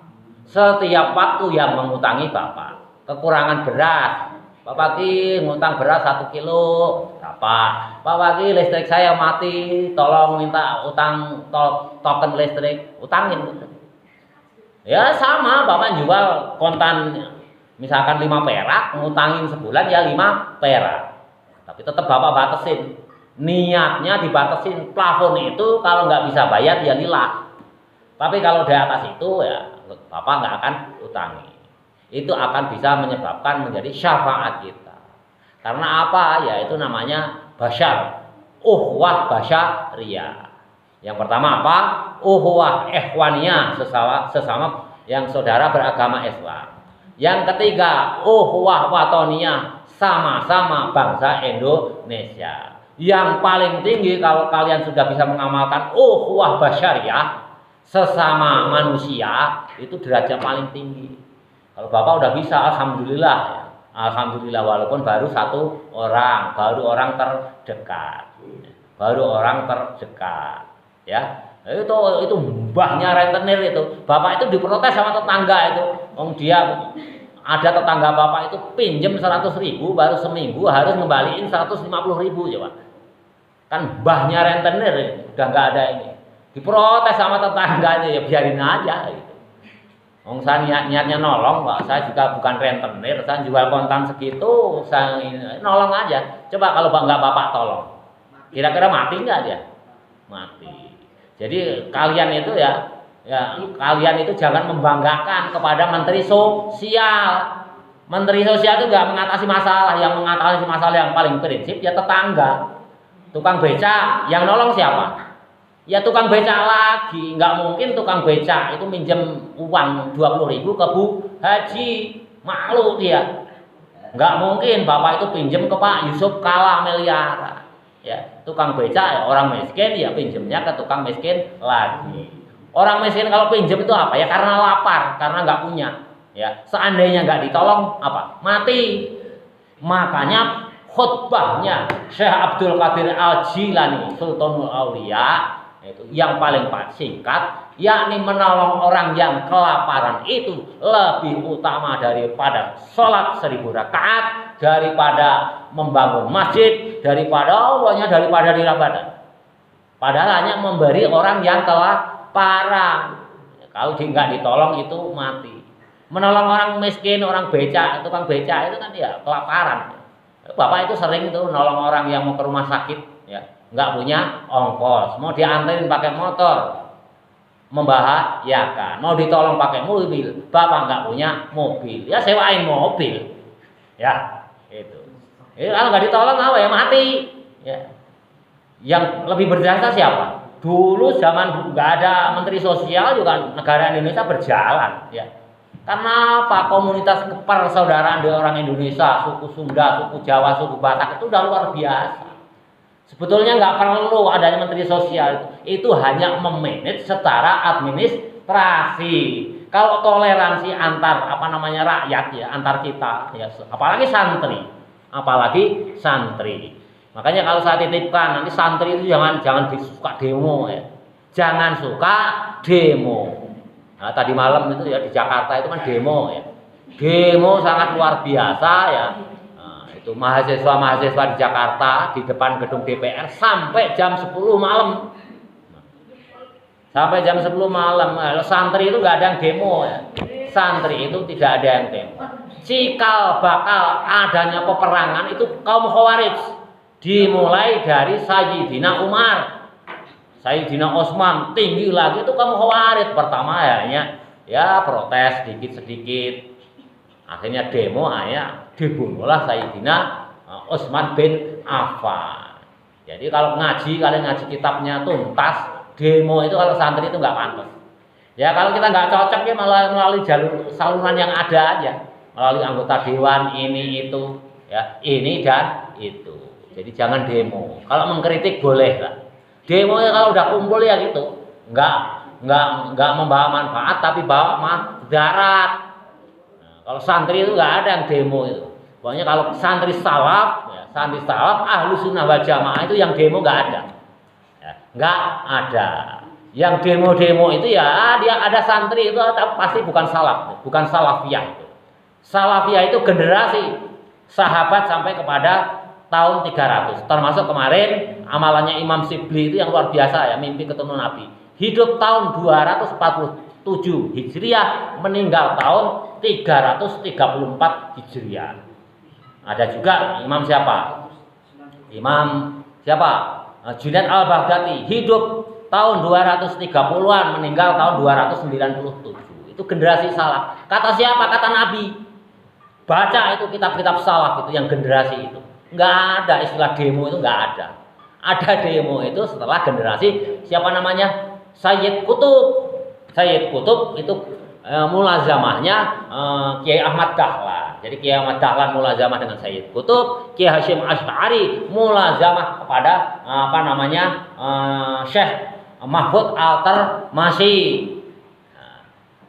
Setiap waktu yang mengutangi bapak. Kekurangan beras, Pak Fakih ngutang beras 1 kilo, Pak Fakih listrik saya mati, tolong minta utang token listrik, utangin. Ya sama, bapak jual kontan misalkan 5 perak, ngutangin sebulan ya 5 perak. Tapi tetap bapak batasin, niatnya dibatasin, plafon itu kalau nggak bisa bayar ya lilah. Tapi kalau di atas itu ya bapak nggak akan utangi. Itu akan bisa menyebabkan menjadi syafaat kita. Karena apa? Ya itu namanya basyar. Uhwah basyariyah. Yang pertama apa? Uhwah ikhwaniyah, sesama yang saudara beragama Islam. Yang ketiga, uhwah watoniyah, sama-sama bangsa Indonesia. Yang paling tinggi kalau kalian sudah bisa mengamalkan uhwah basyariyah, sesama manusia, itu derajat paling tinggi. Kalau bapak udah bisa, alhamdulillah ya. Alhamdulillah walaupun baru 1 orang, baru orang terdekat. Ya. Itu mbahnya rentenir itu. Bapak itu diprotes sama tetangga itu. Dia ada tetangga bapak itu pinjem 100.000 baru seminggu harus ngembaliin 150.000 coba. Kan mbahnya rentenir udah nggak ada ini. Diprotes sama tetangganya ya biarin aja gitu. Saya niatnya nolong, Pak. Saya juga bukan rentenir, saya jual kontan segitu, saya nolong aja. Coba kalau nggak bapak tolong, kira-kira mati nggak dia? Mati. Jadi kalian itu ya kalian itu jangan membanggakan kepada menteri sosial. Menteri sosial itu nggak mengatasi masalah, yang mengatasi masalah yang paling prinsip ya tetangga. Tukang becak, yang nolong siapa? Ya tukang becak lagi. Nggak mungkin tukang becak itu minjem uang 20.000 ke Bu Haji, malu dia. Nggak mungkin bapak itu pinjem ke Pak Yusuf Kala miliaran. Ya tukang becak ya orang miskin ya pinjemnya ke tukang miskin lagi. Orang miskin kalau pinjem itu apa ya? Karena lapar, karena nggak punya. Ya seandainya nggak ditolong apa? Mati. Makanya khutbahnya Syekh Abdul Qadir Al-Jilani Sultanul Aulia itu yang paling singkat, yakni menolong orang yang kelaparan itu lebih utama daripada sholat 1000 rakaat, daripada membangun masjid, daripada dirabadan. Padahal hanya memberi orang yang kelaparan. Kalau nggak ditolong itu mati. Menolong orang miskin, orang becak, tukang becak itu kan ya kelaparan. Bapak itu sering itu nolong orang yang mau ke rumah sakit, ya nggak punya ongkos, mau dianterin pakai motor, membahayakan. Mau ditolong pakai mobil, bapak nggak punya mobil, ya sewain mobil, ya itu. Kalau nggak ditolong apa ya mati. Ya. Yang lebih berjasa siapa? Dulu zaman nggak ada menteri sosial juga negara Indonesia berjalan, ya. Karena apa? Komunitas persaudaraan di orang Indonesia, suku Sunda, suku Jawa, suku Batak itu udah luar biasa. Sebetulnya nggak perlu adanya menteri sosial, itu hanya memanage secara administrasi. Kalau toleransi antar rakyat ya, antar kita ya, apalagi santri. Makanya kalau saya titipkan nanti santri itu jangan suka demo ya, jangan suka demo. Nah, tadi malam itu ya di Jakarta itu kan demo ya, demo sangat luar biasa ya. Itu mahasiswa di Jakarta di depan gedung DPR sampai jam 10 malam. Sampai jam 10 malam. Nah, santri itu nggak ada yang demo ya. Santri itu tidak ada yang demo. Cikal bakal adanya peperangan itu kaum Khawarij. Dimulai dari Sayyidina Umar, Sayyidina Utsman, tinggi lagi itu kaum Khawarij. Pertama ya protes sedikit-sedikit. Akhirnya demo, dibunuhlah Sayyidina Utsman bin Affan. Jadi kalau kalian ngaji kitabnya tuntas, demo itu kalau santri itu nggak pantas. Ya kalau kita nggak cocok ya malah melalui saluran yang ada aja, melalui anggota dewan ini itu, ya ini dan itu. Jadi jangan demo. Kalau mengkritik boleh lah. Demo ya kalau udah kumpul ya gitu, nggak membawa manfaat tapi bawa mudarat. Kalau santri itu nggak ada yang demo itu. Pokoknya kalau santri salaf ahlu sunnah wal jamaah itu yang demo nggak ada. Ya, nggak ada. Yang demo itu ya dia ada santri itu pasti bukan bukan salafiyah itu. Salafiyah itu generasi sahabat sampai kepada tahun 300. Termasuk kemarin amalannya Imam Sibli itu yang luar biasa ya, mimpi ketemu Nabi. Hidup tahun 247 Hijriah, meninggal tahun 334 Hijriah. Ada juga Imam siapa? Junaid Al-Baghdadi, hidup tahun 230-an, meninggal tahun 297. Itu generasi salaf. Kata siapa? Kata Nabi. Baca itu kitab-kitab salaf itu yang generasi itu. Nggak ada istilah demo itu, nggak ada. Ada demo itu setelah generasi siapa namanya? Sayyid Qutb. Sayyid Qutb itu mulazamahnya Kiai Ahmad Dahlan. Jadi Kiai Ahmad Dahlan mulazamah dengan Sayyid Qutb, Kiai Hasyim Asy'ari mulazamah kepada Syekh Mahfud Al-Tarmasyi.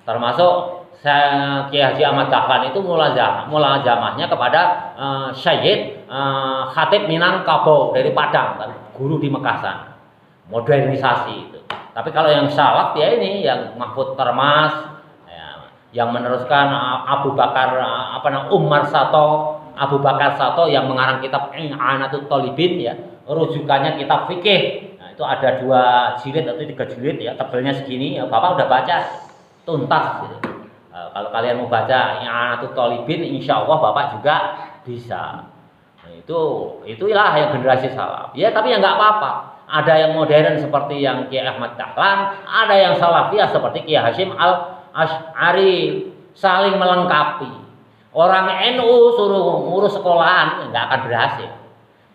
Termasuk Kiai Haji Ahmad Dahlan itu mulazamahnya kepada Syed Khatib Minangkabau dari Padang, kan, guru di Mekah sana. Modernisasi itu. Tapi kalau yang salaf ya ini yang Mahfud Termas, ya, yang meneruskan Abu Bakar Umar Sato, Abu Bakar Sato yang mengarang kitab I'anatul Thalibin ya, rujukannya kitab fikih. Nah, itu ada 2 jilid atau 3 jilid ya, tebelnya segini ya, Bapak udah baca tuntas gitu. Kalau kalian mau baca I'anatul Thalibin, insya Allah Bapak juga bisa. Nah, itulah yang generasi salaf. Ya, tapi ya nggak apa-apa. Ada yang modern seperti yang Kiai Ahmad Dahlan, ada yang salafiyah seperti Kiai Hasyim Al-Asy'ari, saling melengkapi. Orang NU suruh ngurus sekolahan nggak akan berhasil.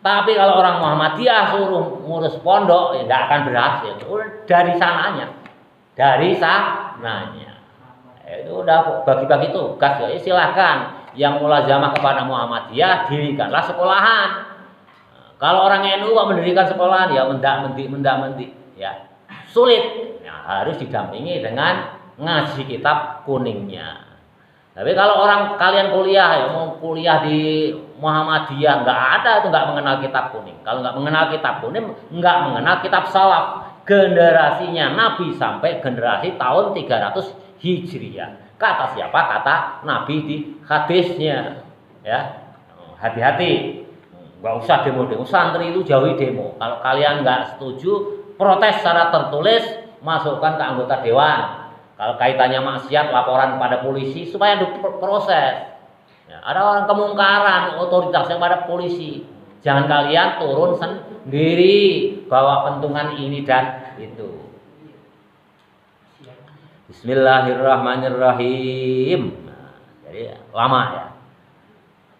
Tapi kalau orang Muhammadiyah suruh ngurus pondok ya nggak akan berhasil. Dari sananya. Itu udah bagi-bagi tugas ya, silakan yang mulazamah kepada Muhammadiyah dirikanlah sekolahan. Kalau orang NU mendirikan sekolahan ya mendak-mendik ya sulit ya, harus didampingi dengan ngaji kitab kuningnya. Tapi kalau orang kalian kuliah ya mau kuliah di Muhammadiyah nggak ada itu nggak mengenal kitab kuning. Kalau nggak mengenal kitab kuning nggak mengenal kitab salaf. Generasinya Nabi sampai generasi tahun 300 Hijriah. Kata siapa? Kata Nabi di hadisnya. Ya, hati-hati. Nggak usah demo-demo. Santri itu jauhi demo. Kalau kalian nggak setuju, protes secara tertulis, masukkan ke anggota dewan. Kalau kaitannya maksiat, laporan pada polisi supaya diproses. Ya, ada orang kemungkaran otoritasnya pada polisi. Jangan kalian turun sendiri bawa pentungan ini dan itu. Bismillahirrahmanirrahim. Nah, jadi lama ya.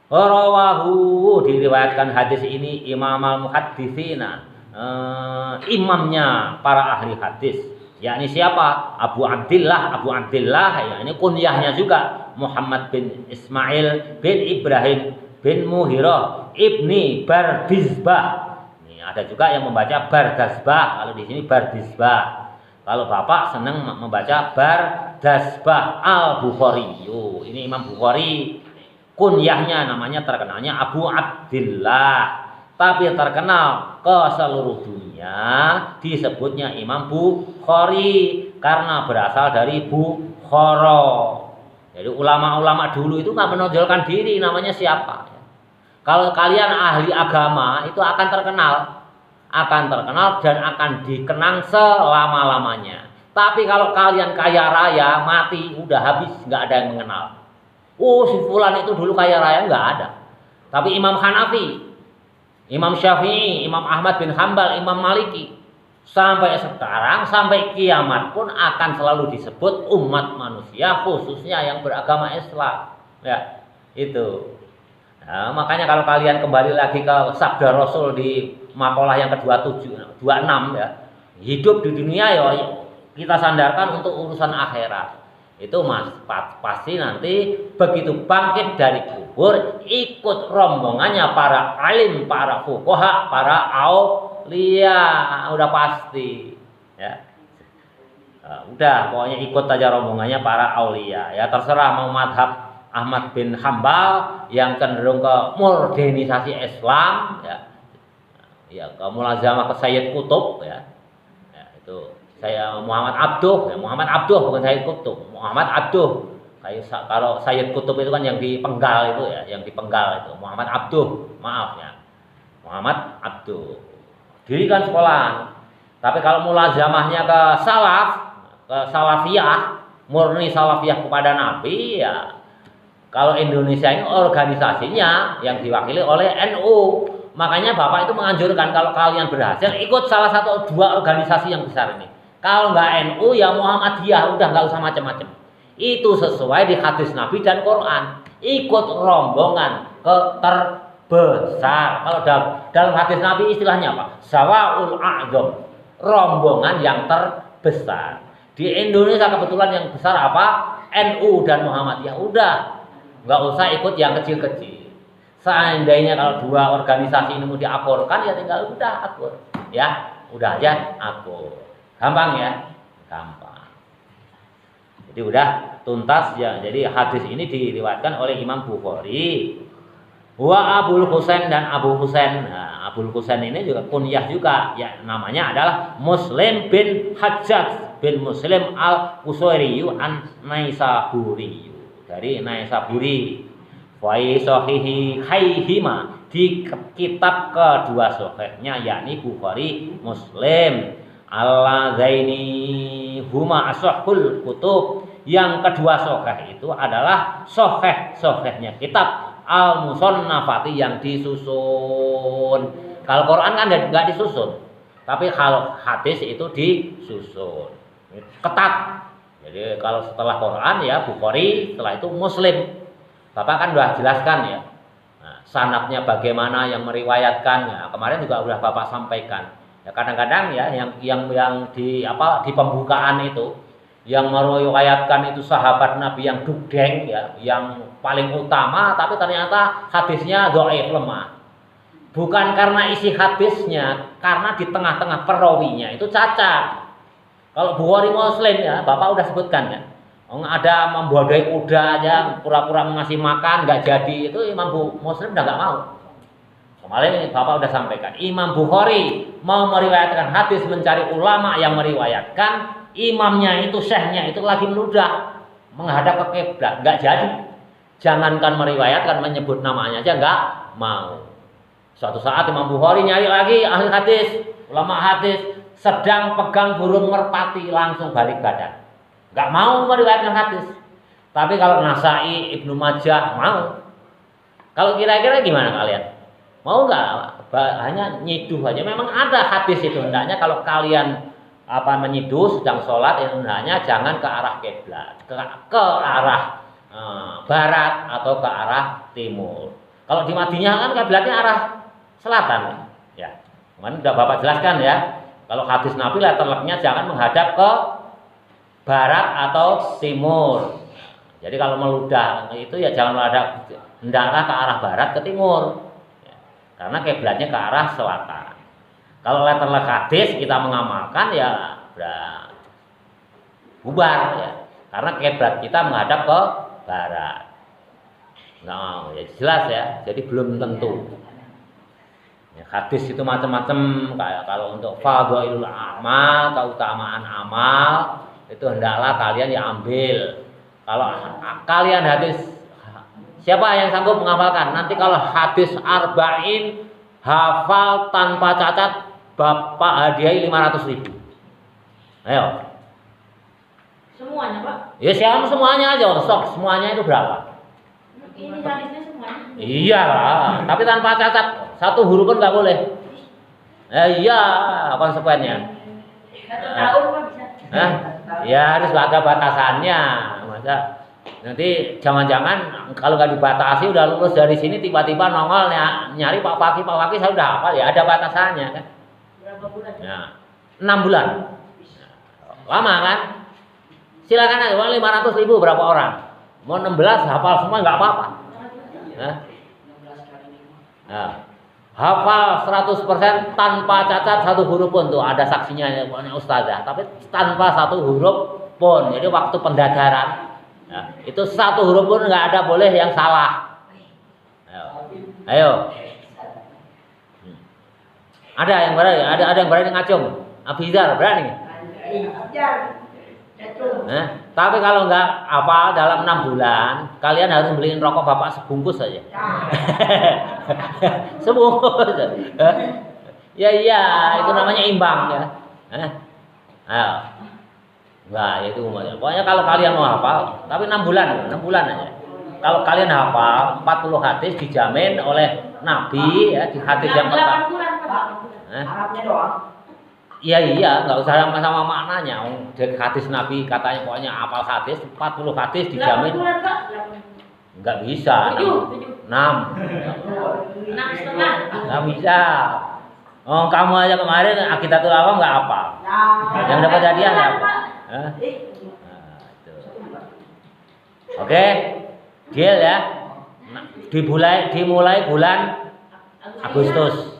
Rawahu diriwayatkan hadis ini Imam al-Muhadditsina, imamnya para ahli hadis. Yakni siapa? Abu Abdillah, ya ini kunyahnya juga Muhammad bin Ismail bin Ibrahim bin Muhirah ibni Bardizbah. Ini ada juga yang membaca Bardasbah, kalau di sini Bardizbah. Kalau bapak senang membaca Bardasbah al-Bukhari. Ini Imam Bukhari. Kunyahnya namanya terkenalnya Abu Abdillah. Tapi terkenal ke seluruh dunia disebutnya Imam Bukhari karena berasal dari Bukhara. Jadi ulama-ulama dulu itu nggak menonjolkan diri namanya siapa. Kalau kalian ahli agama itu akan terkenal dan akan dikenang selama-lamanya. Tapi kalau kalian kaya raya mati udah habis, nggak ada yang mengenal. Oh si fulan itu dulu kaya raya, nggak ada. Tapi Imam Hanafi, Imam Syafi'i, Imam Ahmad bin Hambal, Imam Maliki sampai sekarang, sampai kiamat pun akan selalu disebut umat manusia khususnya yang beragama Islam. Ya, itu. Nah, makanya kalau kalian kembali lagi ke sabda Rasul di makalah yang ke-26 ya, hidup di dunia ya kita sandarkan untuk urusan akhirat. Itu pasti nanti begitu bangkit dari kubur ikut rombongannya para alim, para fuqaha, para aulia, udah pasti ya. Udah pokoknya ikut aja rombongannya para aulia ya, terserah mau madhab Ahmad bin Hambal yang cenderung ke modernisasi Islam ya, ke mulazamah ke Sayyid Qutb ya, itu saya Muhammad Abduh bukan Sayyid Qutb, Muhammad Abduh. Kayak kalau Sayyid Qutb itu kan yang dipenggal itu ya, itu Muhammad Abduh, maaf ya, Muhammad Abduh. Dirikan sekolah. Tapi kalau mulazamahnya ke salafiyah, murni salafiyah kepada Nabi ya. Kalau Indonesia ini organisasinya yang diwakili oleh NU. Makanya Bapak itu menganjurkan kalau kalian berhasil ikut salah satu dua organisasi yang besar ini. Kalau nggak NU ya Muhammadiyah, udah nggak usah macam-macam. Itu sesuai di hadis Nabi dan Quran. Ikut rombongan terbesar. Kalau dalam hadis Nabi istilahnya apa? Sawaul a'zam, rombongan yang terbesar. Di Indonesia kebetulan yang besar apa? NU dan Muhammadiyah. Udah nggak usah ikut yang kecil-kecil. Seandainya kalau dua organisasi ini mau diakurkan ya tinggal udah akur. Ya, udah aja akur. Gampang ya, gampang. Jadi udah tuntas ya. Jadi hadis ini diriwayatkan oleh Imam Bukhari. Wa Abul Husain dan Abu Husain. Nah, Abul Husain ini juga kunyah juga. Ya, namanya adalah Muslim bin Hajjaj bin Muslim al-Qusairi an-Naisaburi. Dari Naisaburi. Wa sahihi haihima, di kitab kedua sahihnya yakni Bukhari Muslim. Allazaini huma ashahul kutub, yang kedua sahih itu adalah sahihnya kitab al-musannafati yang disusun. Kalau Quran kan enggak disusun, tapi kalau hadis itu disusun ketat. Jadi kalau setelah Quran ya Bukhari, setelah itu Muslim. Bapak kan sudah jelaskan ya, nah, sanadnya bagaimana yang meriwayatkannya. Kemarin juga sudah Bapak sampaikan. Ya kadang-kadang ya yang di pembukaan itu yang meriwayatkan itu sahabat Nabi yang dugdeng ya, yang paling utama, tapi ternyata hadisnya dhaif, lemah. Bukan karena isi hadisnya, karena di tengah-tengah perawinya itu cacat. Kalau Bukhari Muslim ya, Bapak udah sebutkan ya. Ada membodohi kuda aja, pura-pura ngasih makan, nggak jadi, itu Imam Muslim udah nggak mau. Kemarin ini Bapak udah sampaikan, Imam Bukhari mau meriwayatkan hadis mencari ulama yang meriwayatkan, imamnya itu, syekhnya itu lagi meludah menghadap ke kiblat, nggak jadi. Jangankan meriwayatkan, menyebut namanya aja nggak mau. Suatu saat Imam Bukhari nyari lagi ahli hadis, ulama hadis, sedang pegang burung merpati, langsung balik badan. Nggak mau meriwayatkan hadis. Tapi kalau Nasai, Ibnu Majah mau. Kalau kira-kira gimana kalian? Mau nggak? Hanya nyiduh aja. Memang ada hadis itu, hendaknya kalau kalian menyiduh sedang sholat, hendaknya jangan ke arah kiblat, ke arah barat atau ke arah timur. Kalau di Madinah kan kiblatnya arah selatan. Ya, kemarin udah Bapak jelaskan ya. Kalau hadis Nabi letternya jangan menghadap ke barat atau timur. Jadi kalau meludah itu ya jangan menghadap, hendaklah ke arah barat ke timur. Karena kiblatnya ke arah selatan. Kalau letter hadis kita mengamalkan ya udah bubar ya. Karena kiblat kita menghadap ke barat. Nah, ya jelas ya. Jadi belum tentu. Ya, hadis itu macam-macam. Kayak kalau untuk fadhailul amal, keutamaan amal, itu hendaklah kalian ya ambil. Kalau kalian hadis, siapa yang sanggup menghafalkan? Nanti kalau hadis arba'in hafal tanpa cacat, Bapak hadiahi 500.000. Ayo. Semuanya, Pak? Ya siapa semuanya aja, sok semuanya itu berapa? Ini hadisnya semuanya. Iya lah, tapi tanpa cacat, satu huruf pun nggak boleh. Iya, konsekuensinya. 1 tahun Pak bisa. Ya harus ada batasannya. Masa nanti jangan-jangan kalau nggak dibatasi udah lulus dari sini tiba-tiba nongol nyari Pak Fakih saya udah hafal ya, ada batasannya kan. Berapa bulan? Ya, 6 bulan. Lama kan? Silakan aja, 500.000 berapa orang? Mau 16 hafal semua nggak apa-apa. Nah, hafal 100% tanpa cacat satu huruf pun, tuh ada saksinya pokoknya ustazah, tapi tanpa satu huruf pun. Jadi waktu pendadaran ya, itu satu huruf pun nggak ada boleh yang salah. Ayo. Ada yang berani, ada yang berani ngacung. Abizar berani. Tapi kalau nggak hafal dalam 6 bulan, kalian harus beliin rokok Bapak sebungkus saja. Sebungkus. Ya iya, itu namanya imbang ya. Ayo. Nah, itu pokoknya kalau kalian mau hafal, tapi 6 bulan aja. Kalau kalian hafal 40 hadis dijamin oleh Nabi ya, di hadis yang pertama. 8 bulan, Pak. Arabnya doang. Iya, nggak usah sama maknanya. Dari hadis Nabi katanya pokoknya hafal hadis 40 hadis dijamin. 8 bulan, Pak. Nggak bisa. 7. 6. 6,5. Nggak bisa. Oh, kamu aja kemarin Aqidatul Awam nggak hafal. Yang dapat hadiah nggak apa? Oke, deal ya. Dimulai bulan Agustus,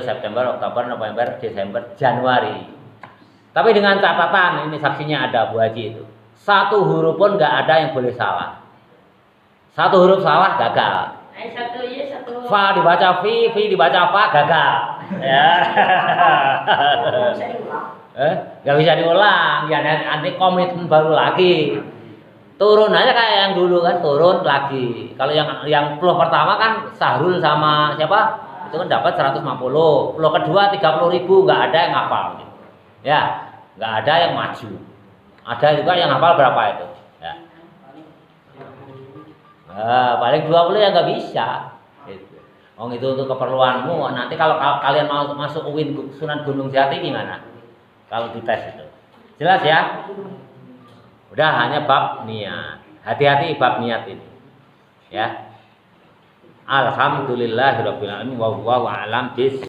September, Oktober, November, Desember, Januari. Tapi dengan catatan, ini saksinya ada Bu Haji itu. Satu huruf pun nggak ada yang boleh salah. Satu huruf salah gagal. Satu. Fa dibaca fi dibaca fa gagal. Ya. Nggak bisa diulang. Ya nanti komitmen baru lagi. Turun aja kayak yang dulu kan, turun lagi. Kalau yang flow pertama kan Sahrul sama siapa? Itu kan dapat 150. Flow kedua 30.000, nggak ada yang hafal. Ya, nggak ada yang maju. Ada juga yang hafal berapa itu? Ya. Paling 20 ya nggak bisa. Gitu. Itu untuk keperluanmu. Nanti kalau kalian mau masuk UIN Sunan Gunung Jati gimana? Kalau dites itu, jelas ya? Udah hanya bab niat. Hati-hati bab niat ini. Ya. Alhamdulillahirabbil alamin wa huwa a'lam bis